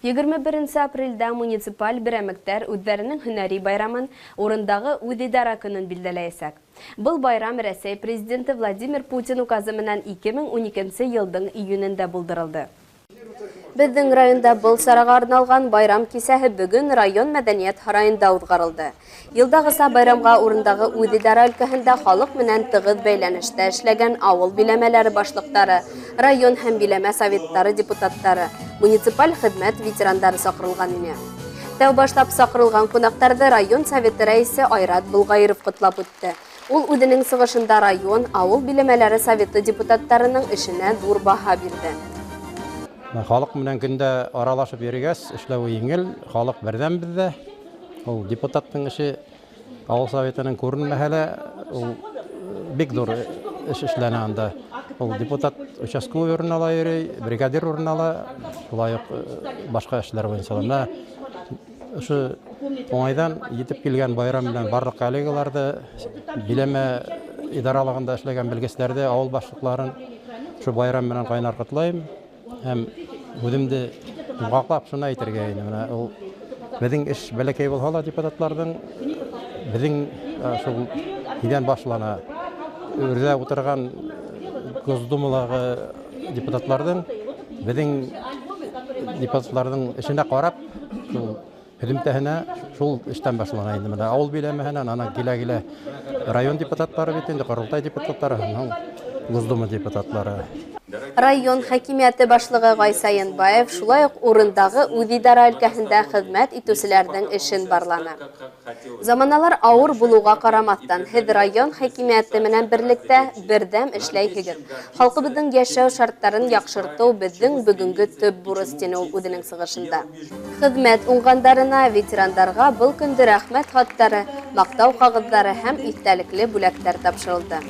21 апрельдә муниципаль берәмектәр үҙҙәренең һөнәри байрамын урындағы үҙидара көнөн билдәләйәсәк. Был байрам Рәсәй президенты Владимир Путин указы менән 2012 елдың июнендә булдырылды. Безнең районда был сарага арналган байрам кисәһе бүген район мәдәниәт һарайында уҙғарылды. Йылдағыса байрамға урындагы үҙидара өлкәһендә халыҡ менән тығыҙ бәйләнештә эшләгән ауыл биләмәләре башлыҡтары, район һәм биләмә советтары депутаттары, муниципаль хеҙмәт ветерандары саҡырылған ине. Тәү башлап саҡырылған ҡунаҡтарҙы район советы рәйесе Айрат Булғайыров ҡотлап үтте. Ул үҙенең сығышында район, ауыл биләмәләре советы депутаттарының эшенә ҙур баһа бирҙе. Халыҡ менән көндә аралашып йөрөгәс, эшләүе еңел, халыҡ берҙәм беҙҙә. Ул депутаттың эше ауыл советының күренмәһә лә, ул бик ҙур эш эшләнә анда. Ул депутат участковый урынала йөрөй, бригадир урынала, шулай уҡ башҡа эшләр буйынса. Ошо уңайҙан етеп килгән байрам менән барлыҡ коллегаларҙы, биләмә идаралығында эшләгән белгестәрҙе, ауыл башлыҡларын ошо байрам менән ҡайнар ҡотлайым. Һәм үҙемде ҡаҡлап шуны әйтергә ине. Ул беҙҙең эш бәләкәй булһа ла депутатларҙың, беҙҙең шул һиҙән башлана үрҙә ултырған Госдумалағы депутатларҙың, беҙҙең депутатларҙың эшенә ҡарап, шул һөҙөмтәһенә шул эштән башлана инде. Ауыл биләмәһенән ана килә-килә район депутаттары бит инде, ҡоролтай депутаттары, Госдума депутатлары. Район хакимияты башлығы Ғайса Янбаев шулай уҡ урындағы үҙидара өлкәһендә хеҙмәт итеүселәрҙең эшен барланы. Заманалар ауыр булыуға ҡарамаҫтан, һеҙ район хакимияты менән берлектә берҙәм эшләйһегеҙ. Халҡыбыҙҙың йәшәү шарттарын яҡшыртыу беҙҙең бөгөнгө төп бурыс, тине ул үҙенең сығышында. Хеҙмәт уңғандарына, ветерандарға был көндө рәхмәт хаттары, маҡтау ҡағыҙҙары һәм иҫтәлекле бүләктәр тапшырылды.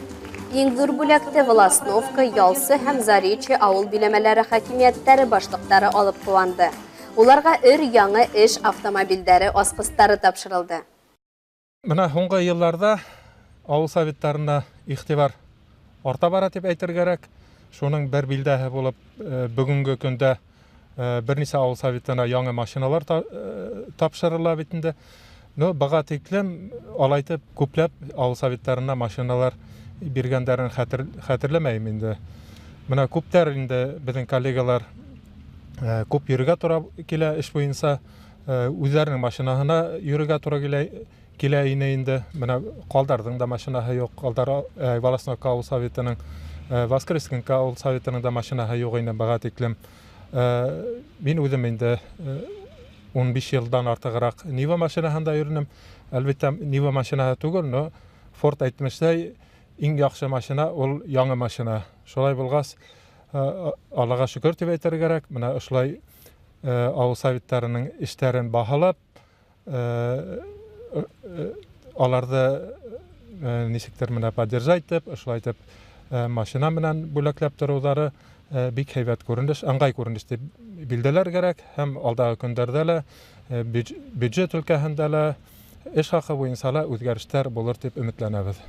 Иң ҙур бүләкте Волосновка, Ялсы һәм Заречье ауыл биләмәләре хакимиәттәре башлыҡтары алып ҡыуанды. Уларға өр-яңы эш автомобилдәре, асҡыстары тапшырылды. Менә һуңғы йылларҙа ауыл советтарына иғтибар арта бара тип әйтергәрәк. Шуның бер билдәһе булып, бөгөнгө көндә бер нисә ауыл советына яңы машиналар тапшырыла бит инде. Быға тиклем алайтып күпләп ауыл советтарына машиналар биргәндәрен хәтерләмәйем инде. Менә күптәр инде безнең коллегалар күп йөрөгә тура килә эш буйынса, үзләренең машинаһына йөрөгә тура килә ине инде. Менә ҡалдарҙың да машинаһы юҡ. Ҡалдар Волосновка ауыл советының, Воскресенка ауыл советының да машинаһы юҡ ине быға тиклем. Мин үҙем инде 15 йылдан артығыраҡ Нива машинаһында йөрөнөм. Әлбиттә, Нива машинаһы түгел, но Форд әйтмештәй, иң яҡшы машина ул яңы машина. Шулай булғас, Аллаға шөкөр тип әйтергә кәрәк. Менә ошолай ауыл советтарының эштәрен баһалап, аларҙы нисектер менә поддержать итеп, ошолай итеп машина менән бүләкләп тороуҙары бик һәйбәт күренеш, ыңғай күренеш дип билдәләр кәрәк. Һәм алдағы көндәрҙә лә, бюджет өлкәһендә лә, эш хаҡы буйынса ла үҙгәрештәр булыр дип өмөтләнәбеҙ.